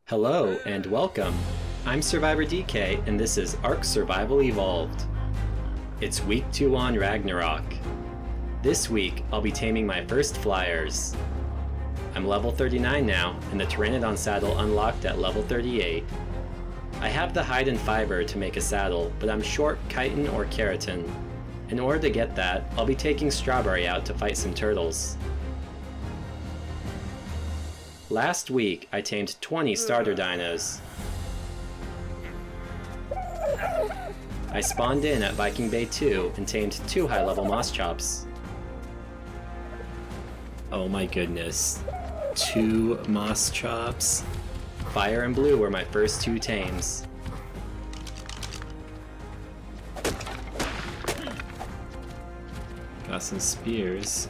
Hello and welcome. I'm Survivor DK and this is Ark Survival Evolved. It's week 2 on Ragnarok. This week I'll be taming my first flyers. I'm level 39 now and the Pteranodon saddle unlocked at level 38. I have the hide and fiber to make a saddle, but I'm short chitin or keratin. In order to get that, I'll be taking Strawberry out to fight some turtles. Last week, I tamed 20 starter dinos. I spawned in at Viking Bay 2 and tamed 2 high-level Mosschops. Oh my goodness. 2 Mosschops. Fire and Blue were my first 2 tames. Got some spears.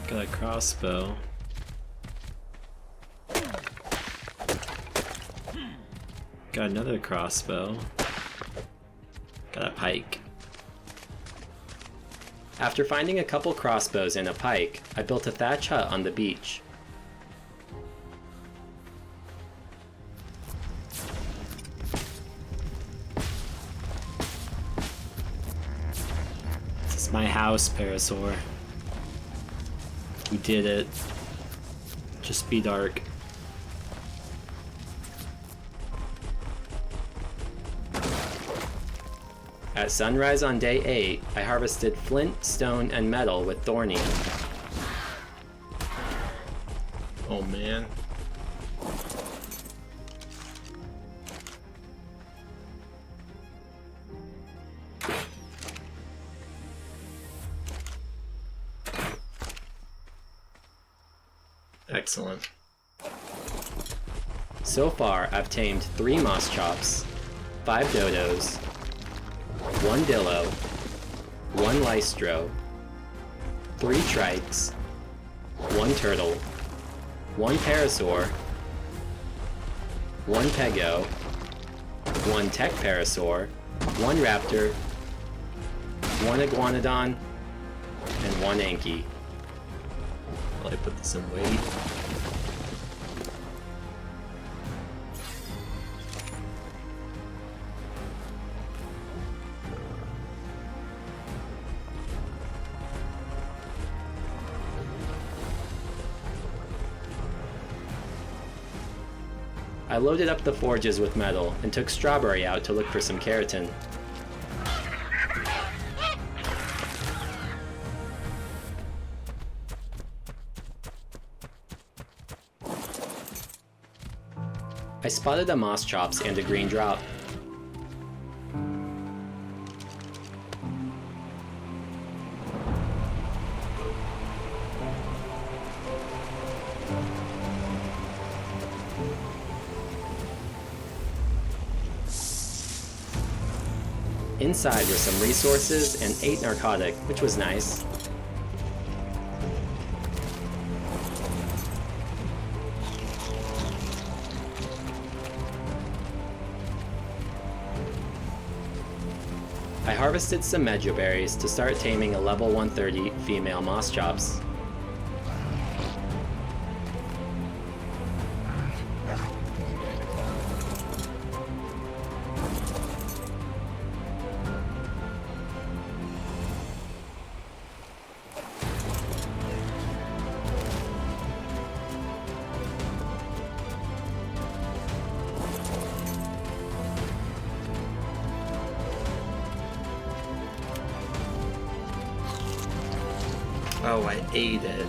Got a crossbow. Got another crossbow. Got a pike. After finding a couple crossbows and a pike, I built a thatch hut on the beach. This is my house, Parasaur. We did it. Just be dark. At sunrise on day 8, I harvested flint, stone, and metal with Thorny. Oh man. Excellent. So far, I've tamed 3 Mosschops, 5 Dodos, 1 Dillo, 1 Lystro, 3 Trikes, 1 Turtle, 1 Parasaur, 1 Pego, 1 Tech Parasaur, 1 Raptor, 1 Iguanodon, and 1 Anki. Will I put this in weight? I loaded up the forges with metal and took Strawberry out to look for some keratin. I spotted a Mosschops and a green drop. Inside were some resources and 8 narcotic, which was nice. I harvested some Medjo berries to start taming a level 130 female Mosschops. Oh, I ate it.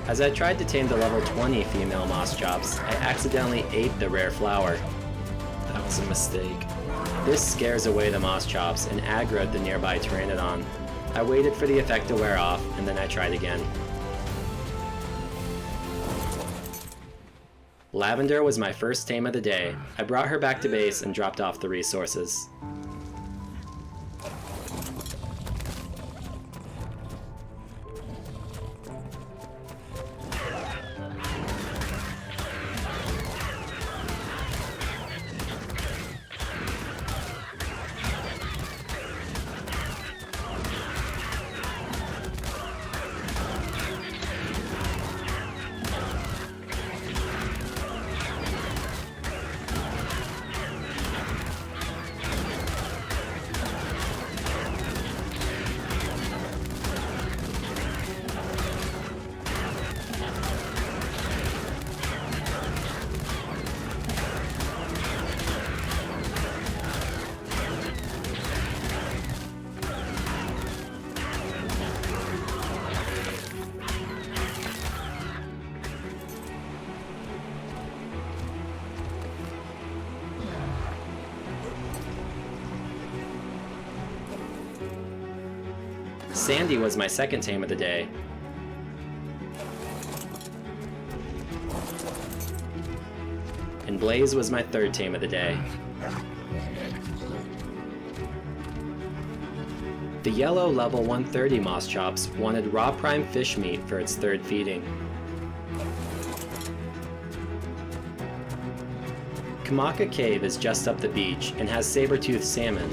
As I tried to tame the level 20 female Mosschops, I accidentally ate the rare flower. That was a mistake. This scares away the Mosschops and aggroed the nearby Pteranodon. I waited for the effect to wear off, and then I tried again. Lavender was my first tame of the day. I brought her back to base and dropped off the resources. Sandy was my second tame of the day. And Blaze was my third tame of the day. The yellow level 130 Moss Chops wanted raw prime fish meat for its third feeding. Kamaka Cave is just up the beach and has saber-toothed salmon.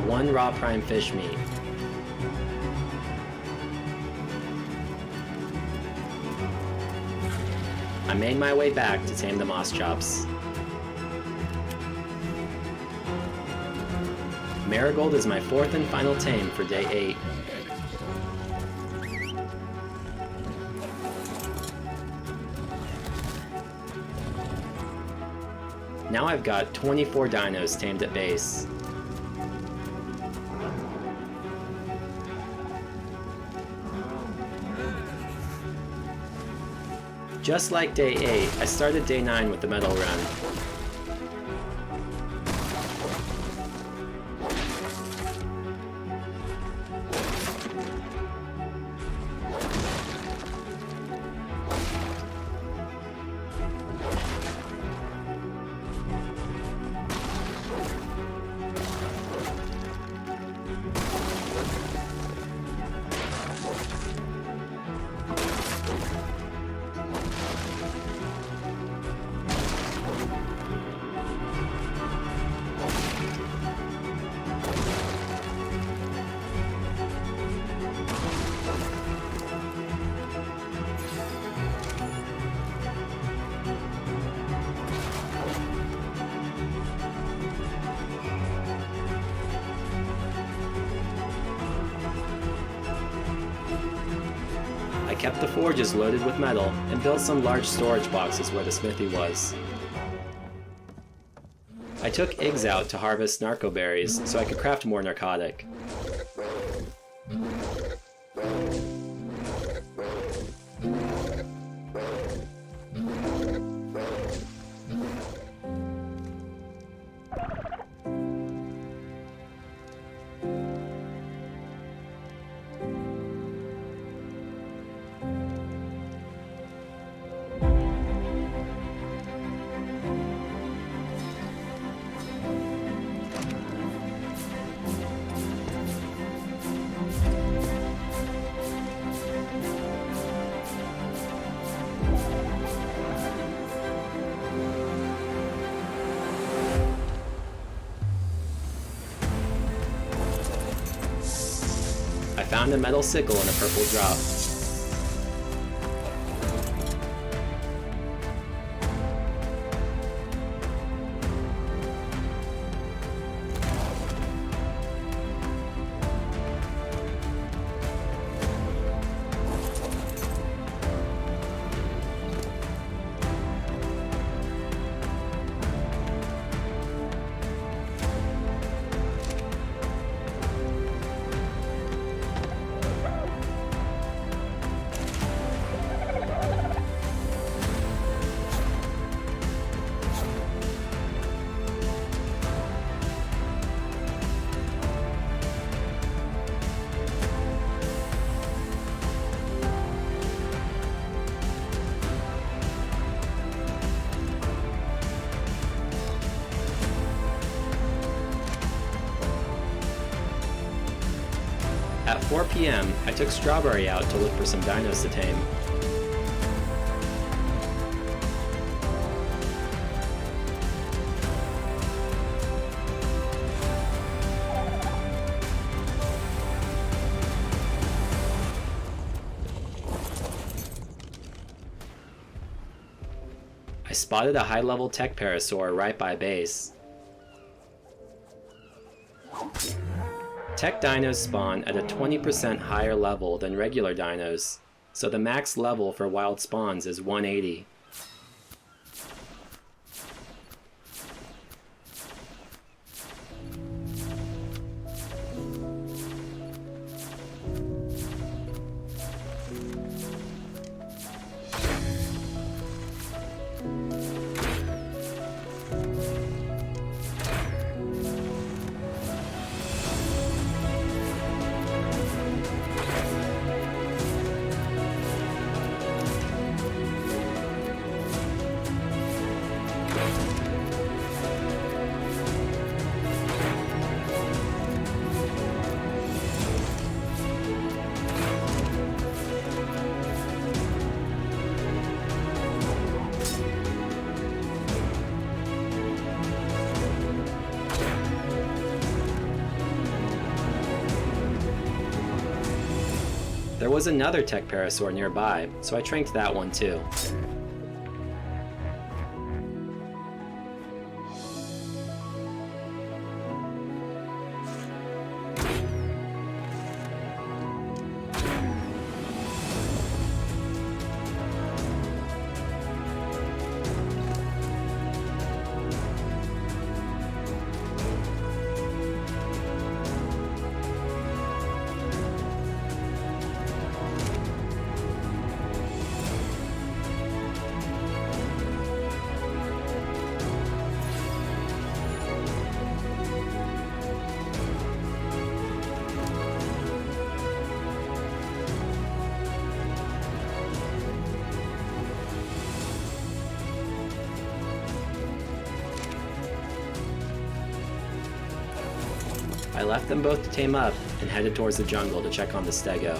One raw prime fish meat. I made my way back to tame the Moss Chops. Marigold is my fourth and final tame for day 8. Now I've got 24 dinos tamed at base. Just like day 8, I started day 9 with the medal run. I kept the forges loaded with metal and built some large storage boxes where the smithy was. I took eggs out to harvest narco berries so I could craft more narcotic. I found a metal sickle and a purple drop. At 4 p.m., I took Strawberry out to look for some dinos to tame. I spotted a high-level tech parasaur right by base. Tech dinos spawn at a 20% higher level than regular dinos, so the max level for wild spawns is 180. There was another tech parasaur nearby, so I tranked that one too. I left them both to tame up and headed towards the jungle to check on the stego.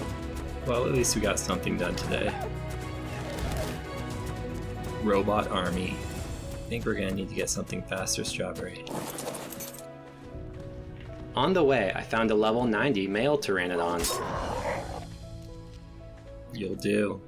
Well, at least we got something done today. Robot army. I think we're gonna need to get something faster, Strawberry. On the way, I found a level 90 male pteranodon. You'll do.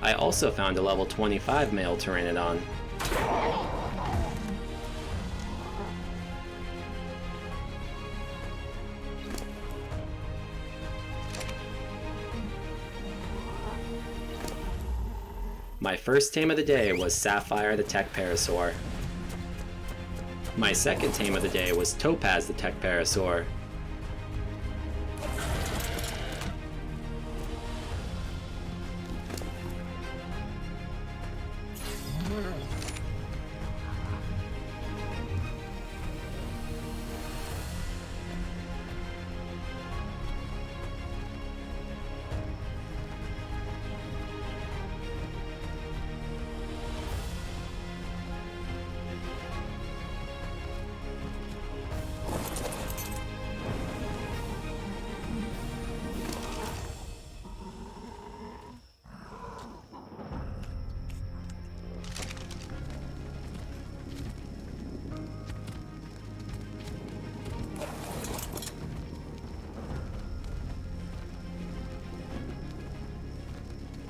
I also found a level 25 male pteranodon. My first tame of the day was Sapphire the Tech Parasaur. My second tame of the day was Topaz the Tech Parasaur.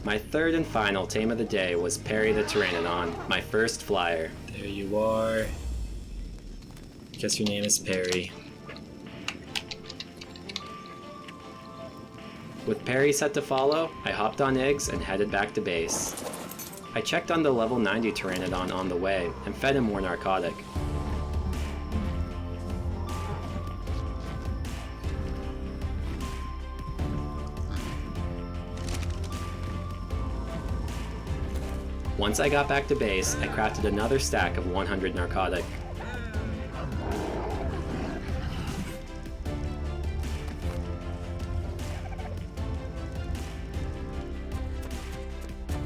My third and final tame of the day was Perry the Pteranodon, my first flyer. There you are. Guess your name is Perry. With Perry set to follow, I hopped on eggs and headed back to base. I checked on the level 90 Pteranodon on the way and fed him more narcotic. Once I got back to base, I crafted another stack of 100 narcotic.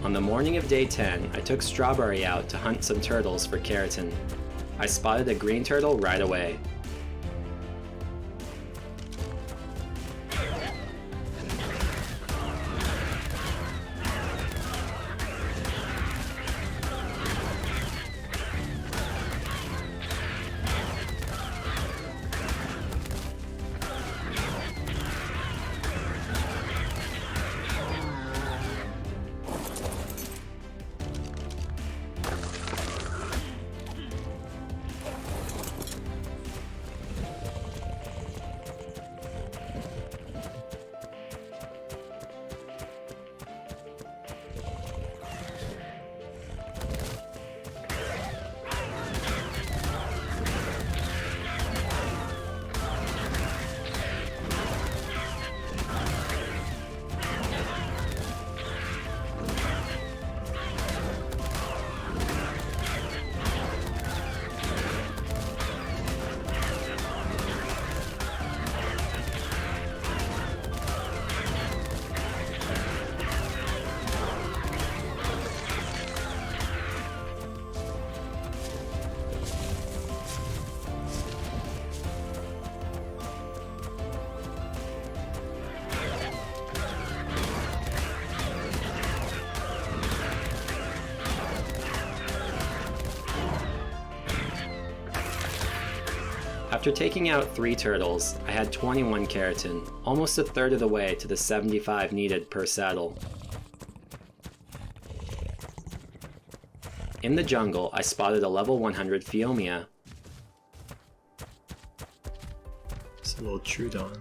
On the morning of day 10, I took Strawberry out to hunt some turtles for keratin. I spotted a green turtle right away. After taking out 3 turtles, I had 21 keratin, almost a third of the way to the 75 needed per saddle. In the jungle, I spotted a level 100 Phiomia. It's a little Trudon.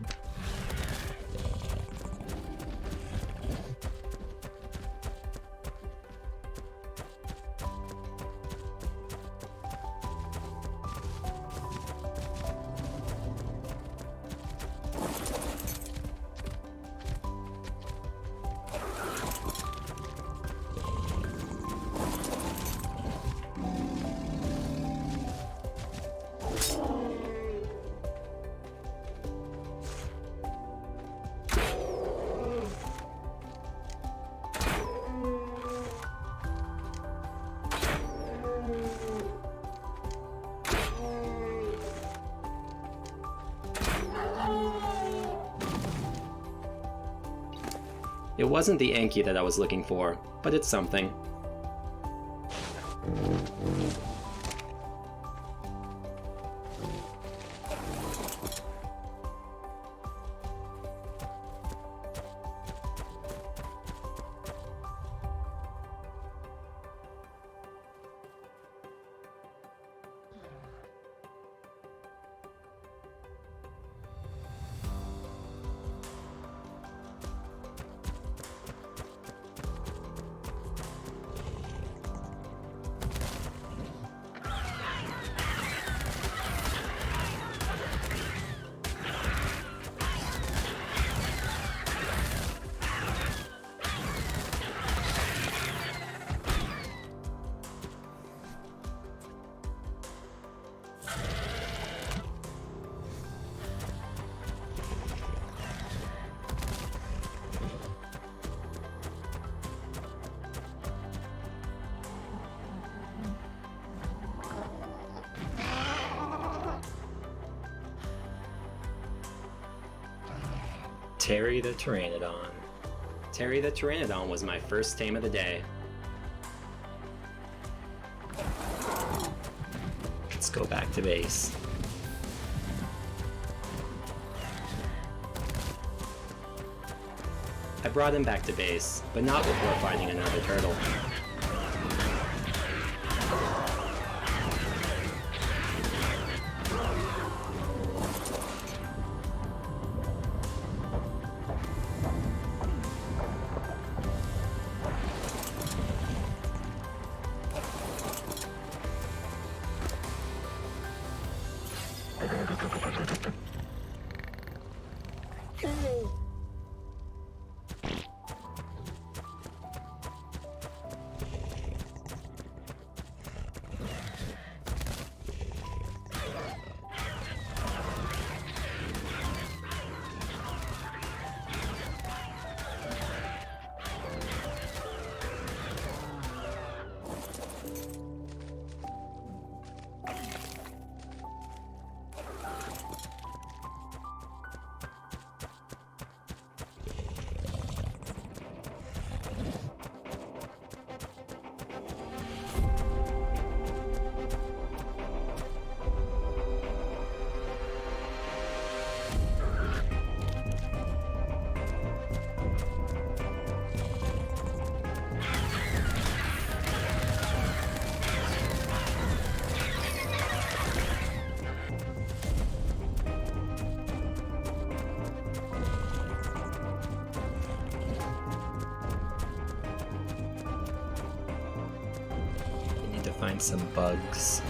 It wasn't the Anki that I was looking for, but it's something. Terry the Pteranodon. Terry the Pteranodon was my first tame of the day. Let's go back to base. I brought him back to base, but not before finding another turtle. find some bugs.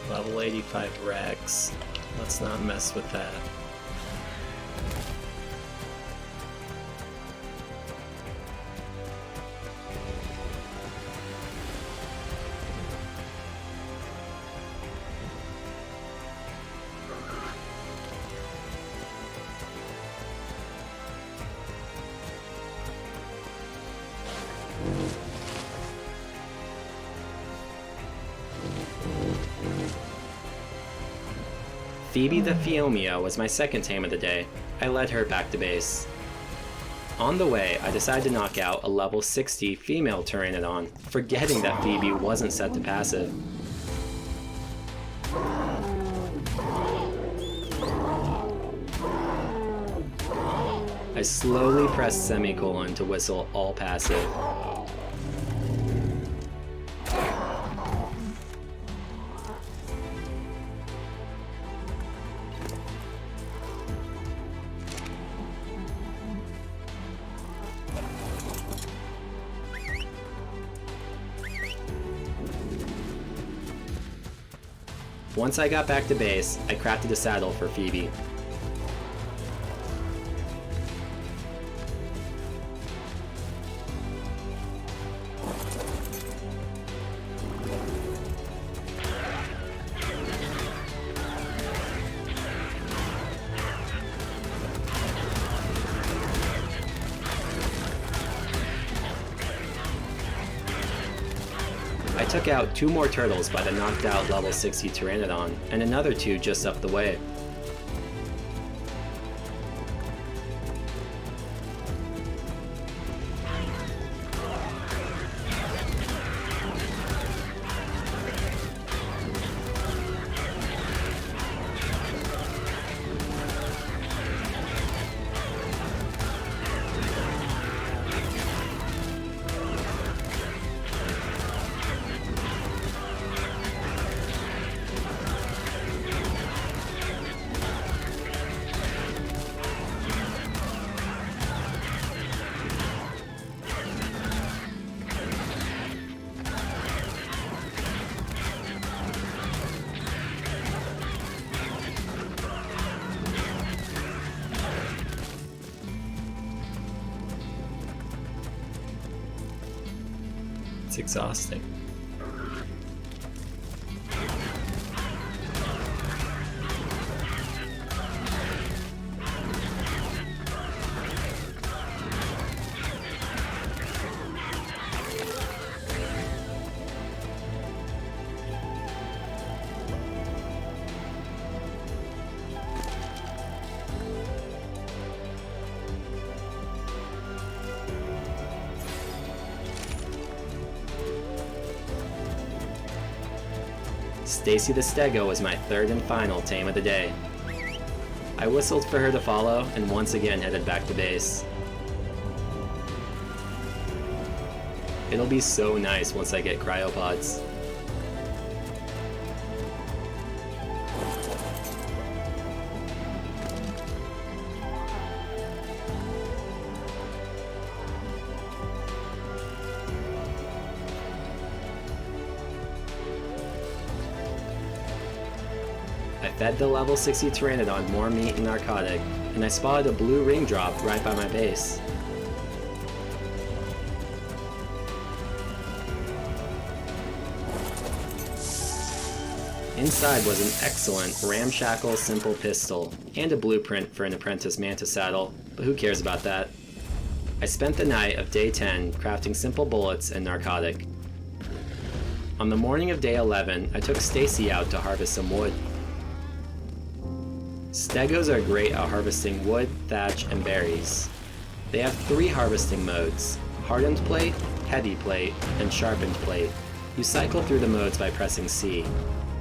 Level 85 Rex. Let's not mess with that. Phoebe the Phiomia was my second tame of the day. I led her back to base. On the way, I decided to knock out a level 60 female Pteranodon, forgetting that Phoebe wasn't set to passive. I slowly pressed semicolon to whistle all passive. Once I got back to base, I crafted a saddle for Phoebe. I took out 2 more turtles by the knocked out level 60 Pteranodon, and another 2 just up the way. It's exhausting. Stacy the Stego was my third and final tame of the day. I whistled for her to follow and once again headed back to base. It'll be so nice once I get cryopods. I fed the level 60 Pteranodon more meat and narcotic, and I spotted a blue ring drop right by my base. Inside was an excellent, ramshackle, simple pistol, and a blueprint for an apprentice mantis saddle, but who cares about that? I spent the night of day 10 crafting simple bullets and narcotic. On the morning of day 11, I took Stacy out to harvest some wood. Stegos are great at harvesting wood, thatch, and berries. They have 3 harvesting modes: hardened plate, heavy plate, and sharpened plate. You cycle through the modes by pressing C.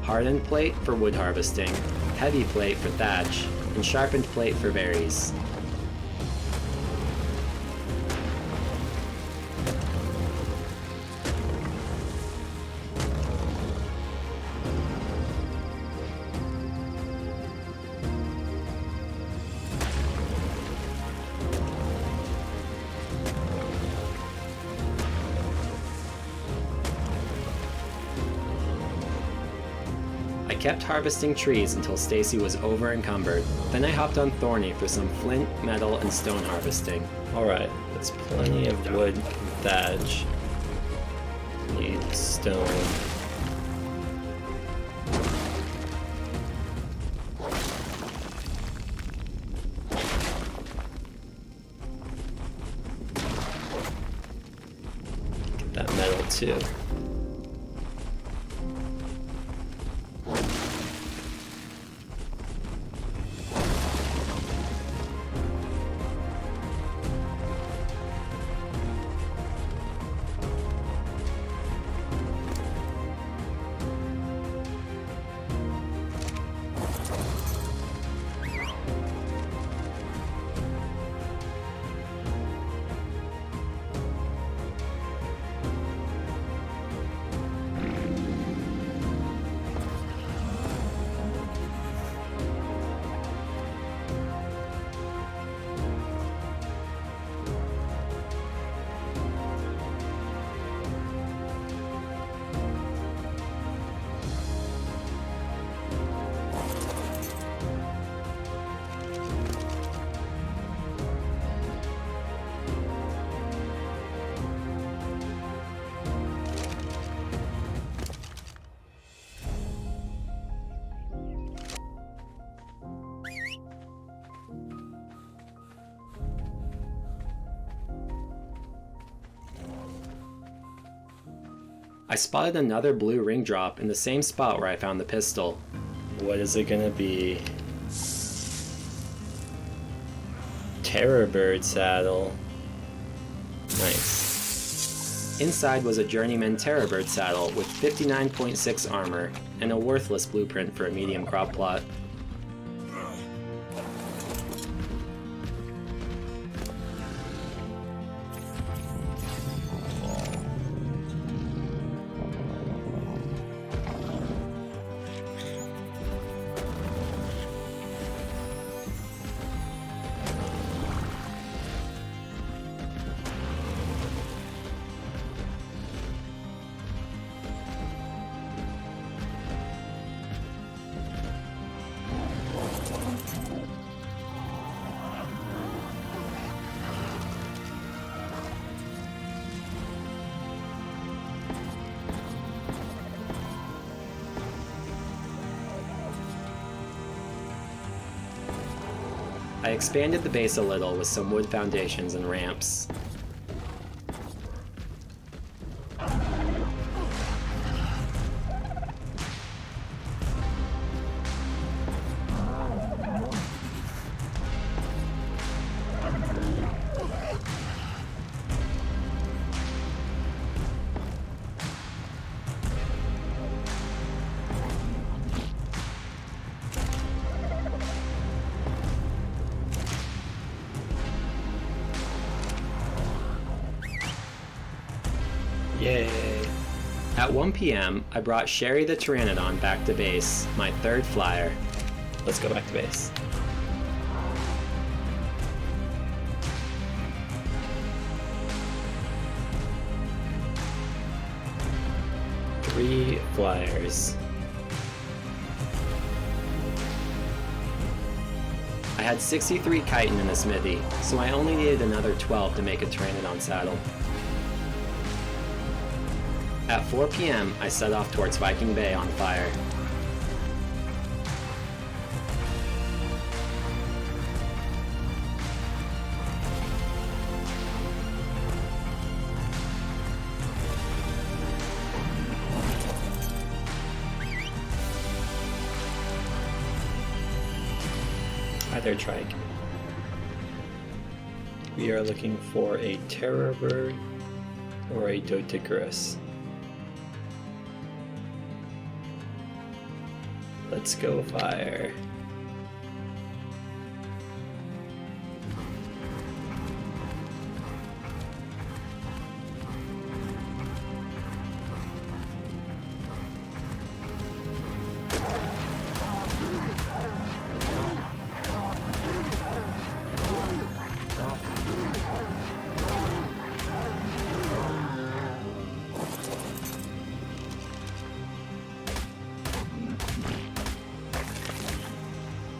Hardened plate for wood harvesting, heavy plate for thatch, and sharpened plate for berries. I kept harvesting trees until Stacy was over encumbered. Then I hopped on Thorny for some flint, metal, and stone harvesting. Alright, that's plenty of wood and thatch. Need stone. Get that metal too. I spotted another blue ring drop in the same spot where I found the pistol. What is it gonna be? Terror bird saddle. Nice. Inside was a journeyman terror bird saddle with 59.6 armor and a worthless blueprint for a medium crop plot. I expanded the base a little with some wood foundations and ramps. At 1 p.m., I brought Sherry the Pteranodon back to base, my third flyer. Let's go back to base. Three flyers. I had 63 chitin in the smithy, so I only needed another 12 to make a Pteranodon saddle. At 4 p.m., I set off towards Viking Bay on fire. Hi there, Trike. We are looking for a terror bird or a doticarus. Let's go fire.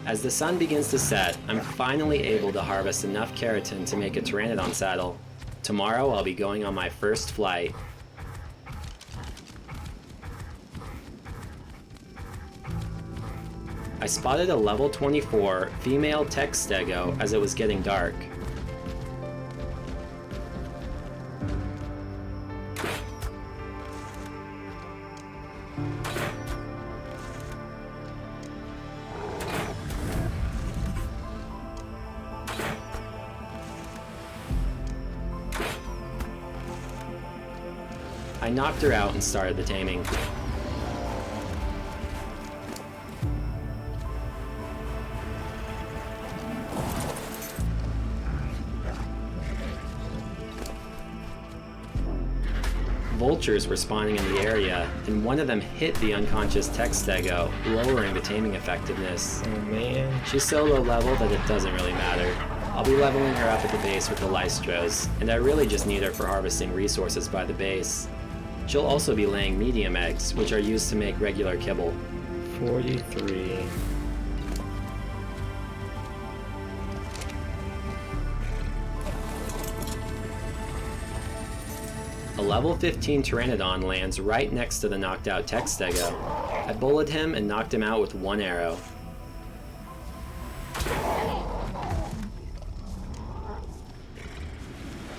As the sun begins to set, I'm finally able to harvest enough keratin to make a Pteranodon saddle. Tomorrow I'll be going on my first flight. I spotted a level 24 female tech stego as it was getting dark. I knocked her out and started the taming. Vultures were spawning in the area, and one of them hit the unconscious tech stego, lowering the taming effectiveness. Oh man. She's so low level that it doesn't really matter. I'll be leveling her up at the base with the Lystros, and I really just need her for harvesting resources by the base. She'll also be laying medium eggs, which are used to make regular kibble. 43. A level 15 Pteranodon lands right next to the knocked out tech stego. I bullied him and knocked him out with one arrow.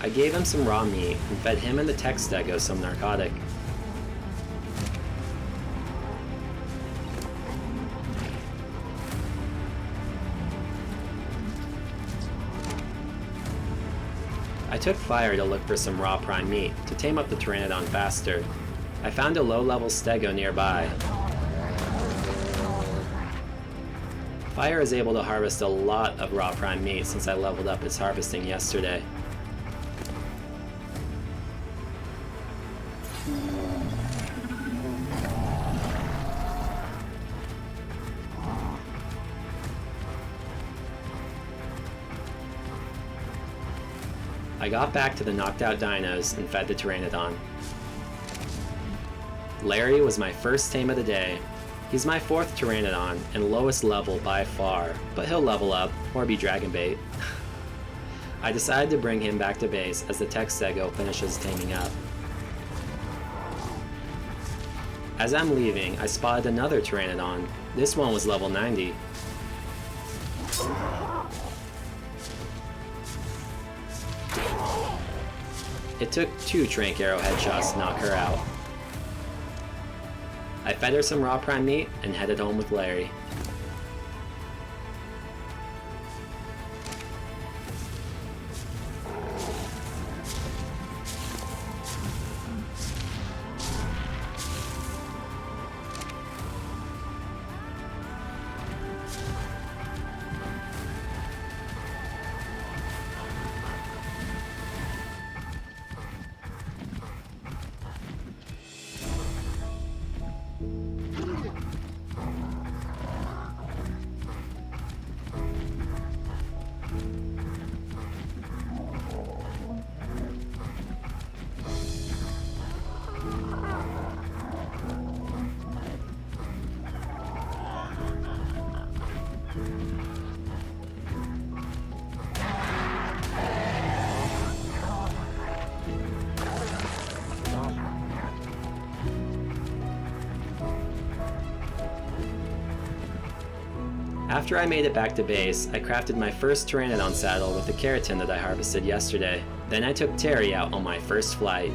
I gave him some raw meat and fed him and the tech stego some narcotic. I took fire to look for some raw prime meat to tame up the Pteranodon faster. I found a low-level stego nearby. Fire is able to harvest a lot of raw prime meat since I leveled up its harvesting yesterday. I got back to the knocked out dinos and fed the Pteranodon. Larry was my first tame of the day. He's my 4th Pteranodon and lowest level by far, but he'll level up or be dragon bait. I decided to bring him back to base as the tech stego finishes taming up. As I'm leaving, I spotted another Pteranodon. This one was level 90. It took 2 Trank Arrow headshots to knock her out. I fed her some raw prime meat and headed home with Larry. After I made it back to base, I crafted my first Pteranodon saddle with the keratin that I harvested yesterday. Then I took Terry out on my first flight.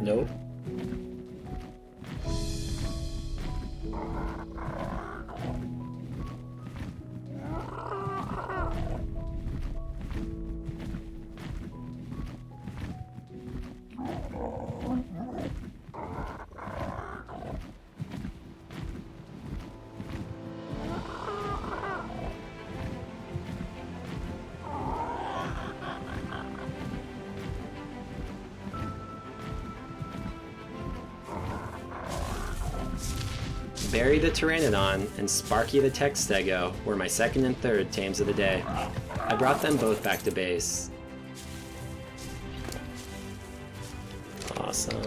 Nope. Barry the Pteranodon and Sparky the Textego were my second and third tames of the day. I brought them both back to base. Awesome.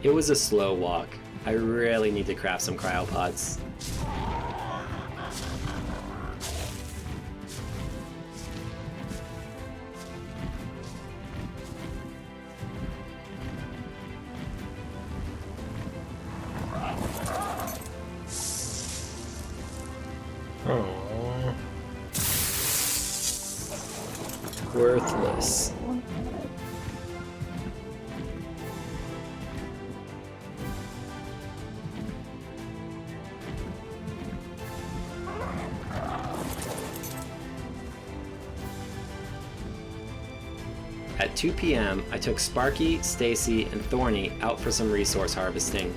It was a slow walk. I really need to craft some cryopods. Oh. Worthless. At 2 p.m., I took Sparky, Stacy, and Thorny out for some resource harvesting.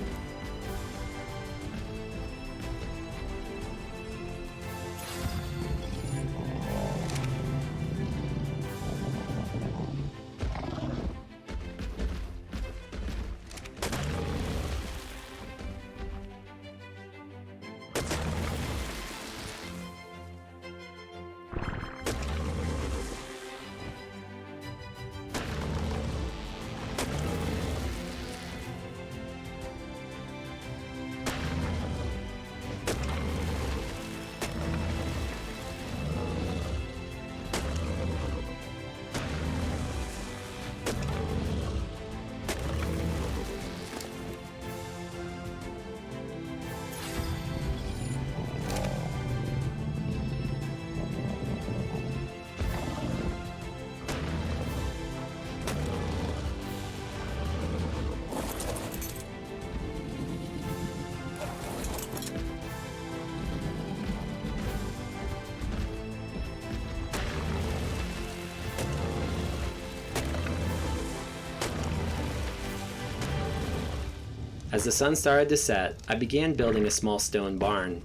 As the sun started to set, I began building a small stone barn.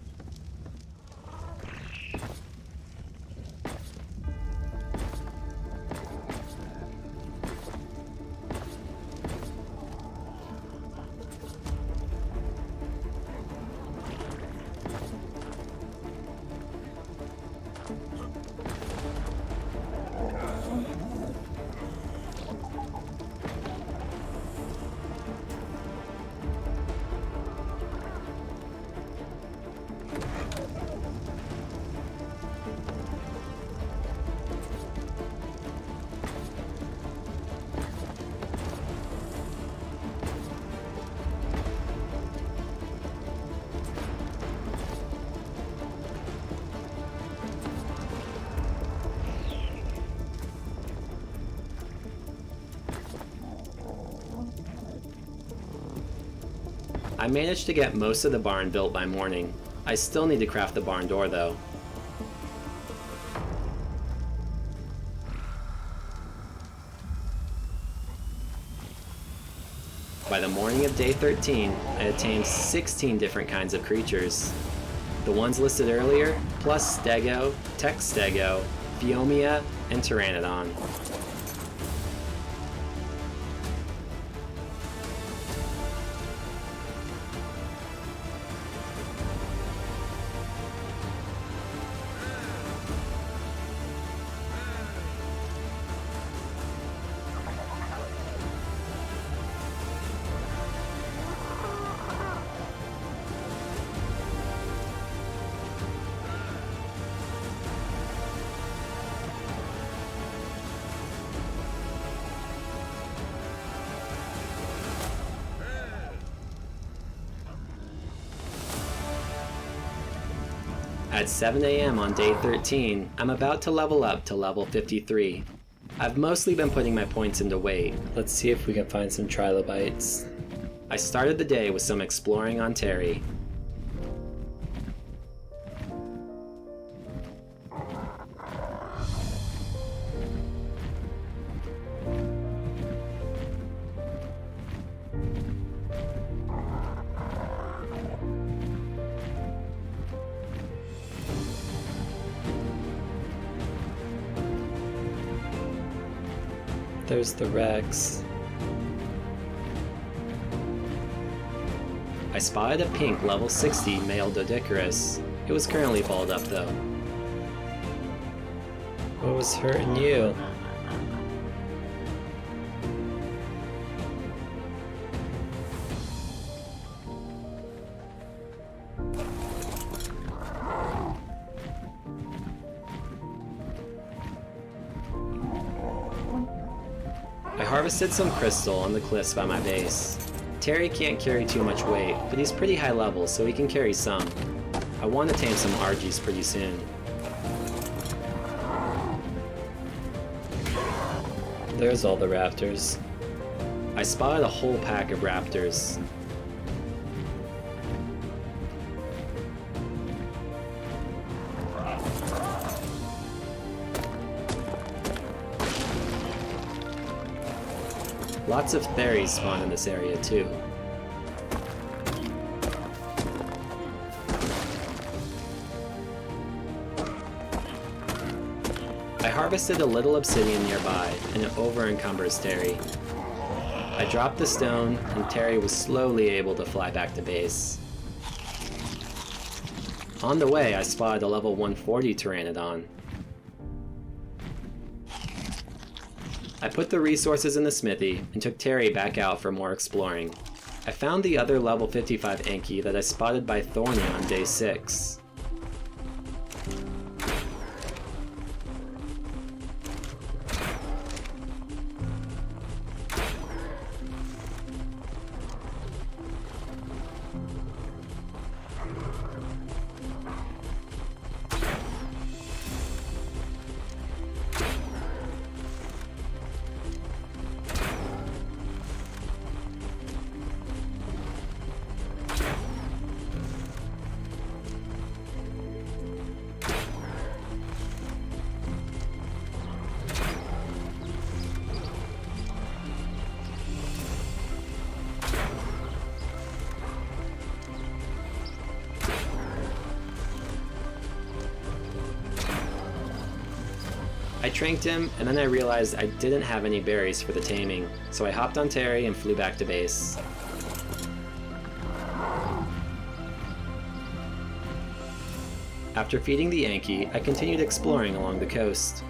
I managed to get most of the barn built by morning. I still need to craft the barn door though. By the morning of day 13, I attained 16 different kinds of creatures. The ones listed earlier, plus Stego, Textego, Phiomia, and Pteranodon. At 7 AM on day 13, I'm about to level up to level 53. I've mostly been putting my points into weight. Let's see if we can find some trilobites. I started the day with some exploring on Terry. There's the Rex. I spotted a pink level 60 male Doedicurus. It was currently balled up though. What was hurting you? I harvested some crystal on the cliffs by my base. Terry can't carry too much weight, but he's pretty high level so he can carry some. I want to tame some Argies pretty soon. There's all the raptors. I spotted a whole pack of raptors. Lots of fairies spawn in this area too. I harvested a little obsidian nearby, and it over-encumbers Terry. I dropped the stone, and Terry was slowly able to fly back to base. On the way, I spotted a level 140 Pteranodon. I put the resources in the smithy and took Terry back out for more exploring. I found the other level 55 Enki that I spotted by Thorny on day 6. I tranked him, and then I realized I didn't have any berries for the taming, so I hopped on Terry and flew back to base. After feeding the Yankee, I continued exploring along the coast.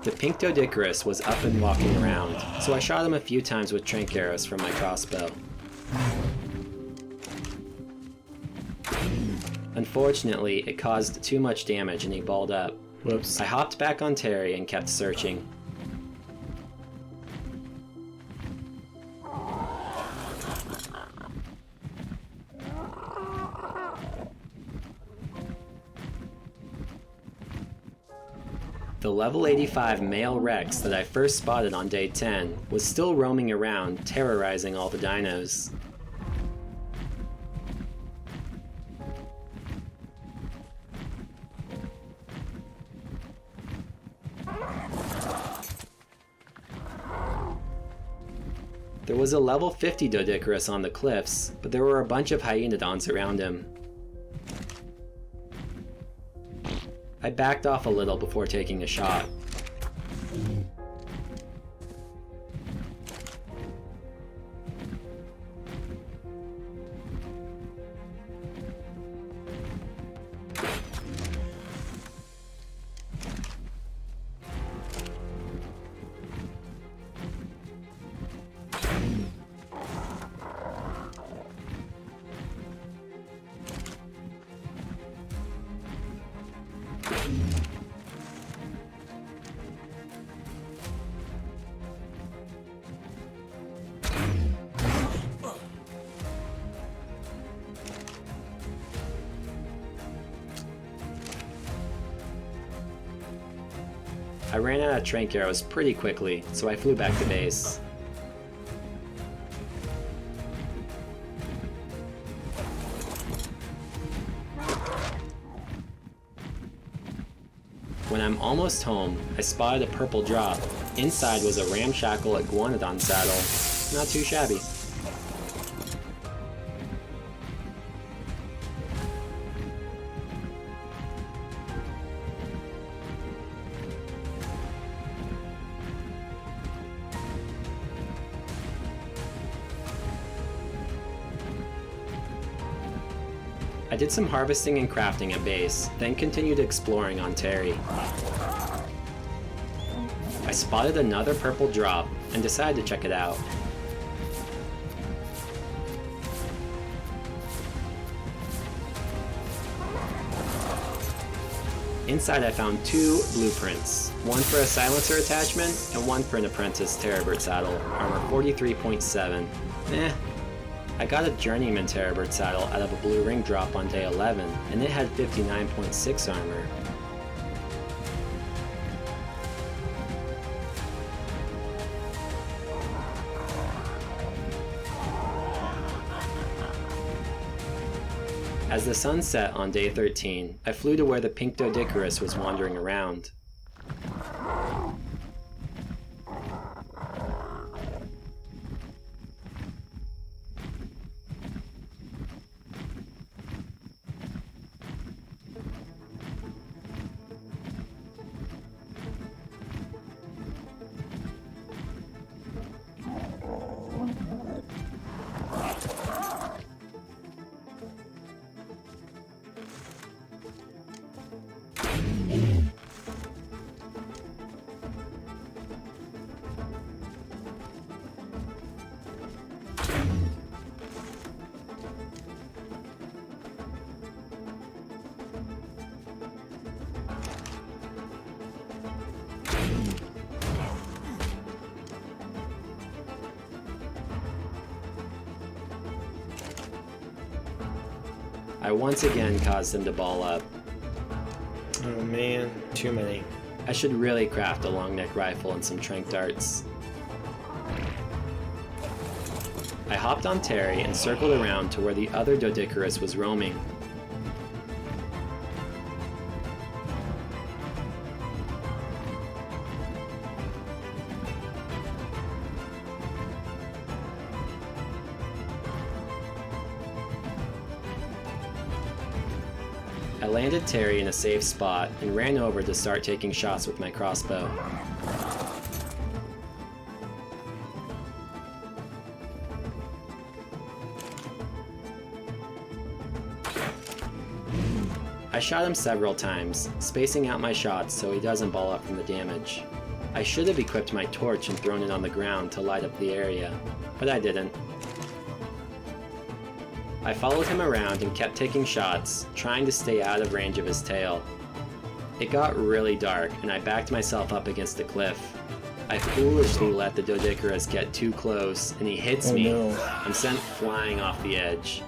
The pink Doedicurus was up and walking around, so I shot him a few times with trank arrows from my crossbow. Unfortunately, it caused too much damage and he balled up. Whoops. I hopped back on Terry and kept searching. The level 85 male Rex that I first spotted on day 10 was still roaming around, terrorizing all the dinos. There was a level 50 Doedicurus on the cliffs, but there were a bunch of Hyaenodons around him. I backed off a little before taking a shot. I ran out of trank arrows pretty quickly, so I flew back to base. When I'm almost home, I spotted a purple drop. Inside was a ramshackle iguanodon saddle. Not too shabby. I did some harvesting and crafting at base, then continued exploring on Terry. I spotted another purple drop and decided to check it out. Inside I found two blueprints, one for a silencer attachment and one for an apprentice Terrorbird saddle, armor 43.7. I got a journeyman Terrorbird saddle out of a blue ring drop on day 11, and it had 59.6 armor. As the sun set on day 13, I flew to where the pink Doedicurus was wandering around. I once again caused them to ball up. Oh man, too many. I should really craft a long neck rifle and some trank darts. I hopped on Terry and circled around to where the other Doedicurus was roaming. I landed Terry in a safe spot and ran over to start taking shots with my crossbow. I shot him several times, spacing out my shots so he doesn't ball up from the damage. I should have equipped my torch and thrown it on the ground to light up the area, but I didn't. I followed him around and kept taking shots, trying to stay out of range of his tail. It got really dark and I backed myself up against a cliff. I foolishly let the Doedicurus get too close and he hits me. No. I'm sent flying off the edge.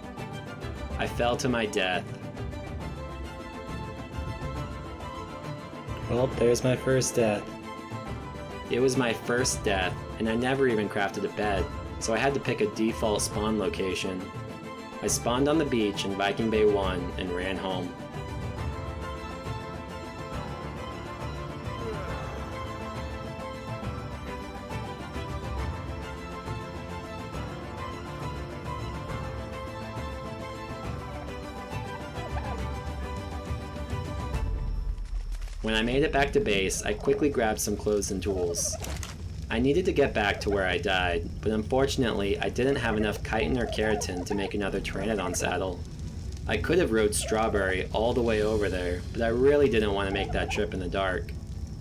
I fell to my death. Well, there's my first death. It was my first death, and I never even crafted a bed, so I had to pick a default spawn location. I spawned on the beach in Viking Bay 1 and ran home. When I made it back to base, I quickly grabbed some clothes and tools. I needed to get back to where I died, but unfortunately I didn't have enough chitin or keratin to make another Pteranodon saddle. I could have rode Strawberry all the way over there, but I really didn't want to make that trip in the dark.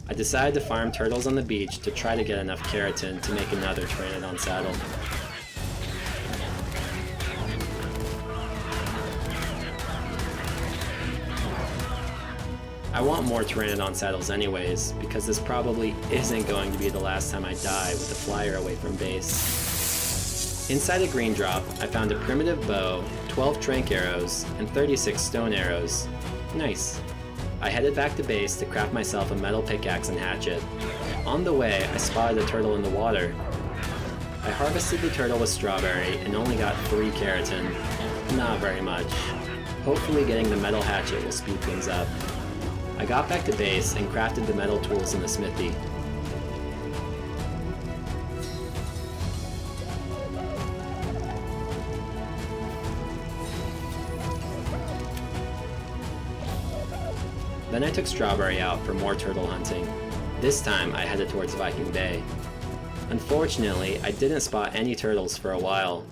I decided to farm turtles on the beach to try to get enough keratin to make another Pteranodon saddle. I want more Pteranodon saddles anyways, because this probably isn't going to be the last time I die with the flyer away from base. Inside a green drop, I found a primitive bow, 12 trank arrows, and 36 stone arrows. Nice. I headed back to base to craft myself a metal pickaxe and hatchet. On the way, I spotted a turtle in the water. I harvested the turtle with Strawberry and only got 3 keratin. Not very much. Hopefully getting the metal hatchet will speed things up. I got back to base and crafted the metal tools in the smithy. Then I took Strawberry out for more turtle hunting. This time I headed towards Viking Bay. Unfortunately, I didn't spot any turtles for a while.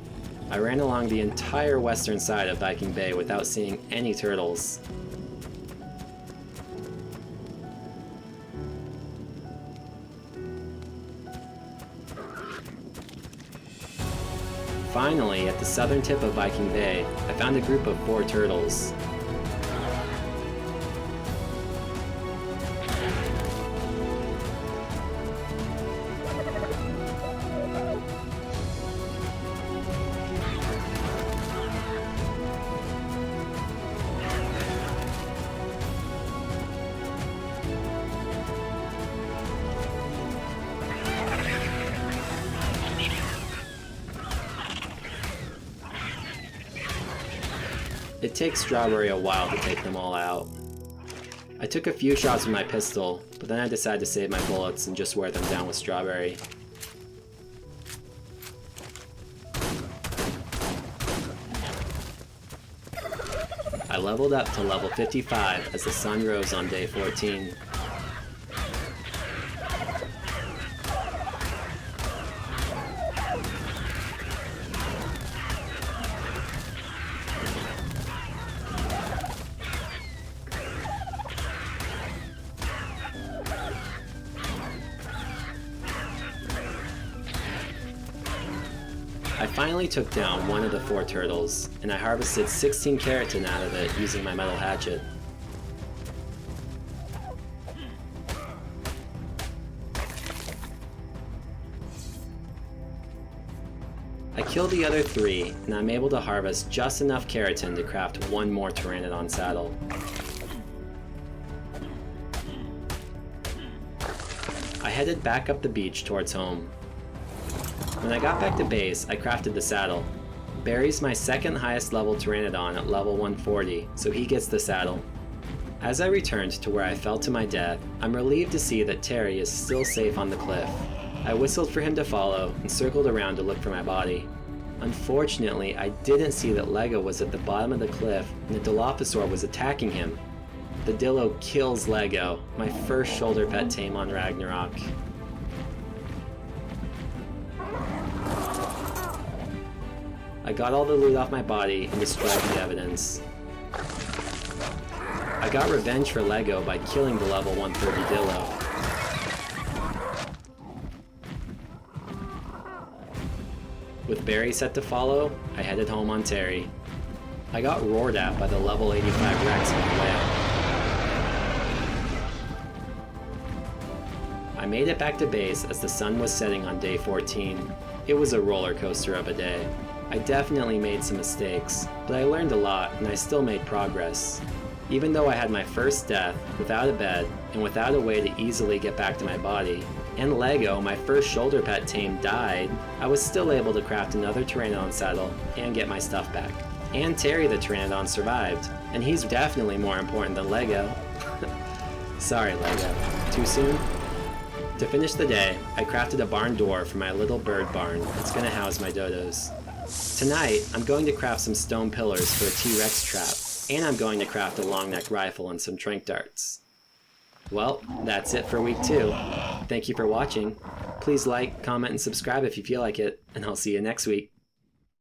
I ran along the entire western side of Viking Bay without seeing any turtles. Finally, at the southern tip of Viking Bay, I found a group of 4 turtles. It takes Strawberry a while to take them all out. I took a few shots with my pistol, but then I decided to save my bullets and just wear them down with Strawberry. I leveled up to level 55 as the sun rose on day 14. I finally took down one of the 4 turtles, and I harvested 16 keratin out of it using my metal hatchet. I killed the other 3, and I'm able to harvest just enough keratin to craft one more Pteranodon saddle. I headed back up the beach towards home. When I got back to base, I crafted the saddle. Barry's my second highest level Pteranodon at level 140, so he gets the saddle. As I returned to where I fell to my death, I'm relieved to see that Terry is still safe on the cliff. I whistled for him to follow and circled around to look for my body. Unfortunately, I didn't see that Lego was at the bottom of the cliff and the Dilophosaur was attacking him. The Dillo kills Lego, my first shoulder pet tame on Ragnarok. I got all the loot off my body and destroyed the evidence. I got revenge for Lego by killing the level 130 Dillo. With Barry set to follow, I headed home on Terry. I got roared at by the level 85 Rex on the way out. I made it back to base as the sun was setting on day 14. It was a roller coaster of a day. I definitely made some mistakes, but I learned a lot and I still made progress. Even though I had my first death without a bed and without a way to easily get back to my body, and Lego, my first shoulder pet tame, died, I was still able to craft another Pteranodon saddle and get my stuff back. And Terry the Pteranodon survived, and he's definitely more important than Lego. Sorry, Lego. Too soon? To finish the day, I crafted a barn door for my little bird barn that's gonna house my dodos. Tonight, I'm going to craft some stone pillars for a T-Rex trap, and I'm going to craft a long neck rifle and some tranq darts. Well, that's it for week 2. Thank you for watching. Please like, comment, and subscribe if you feel like it, and I'll see you next week.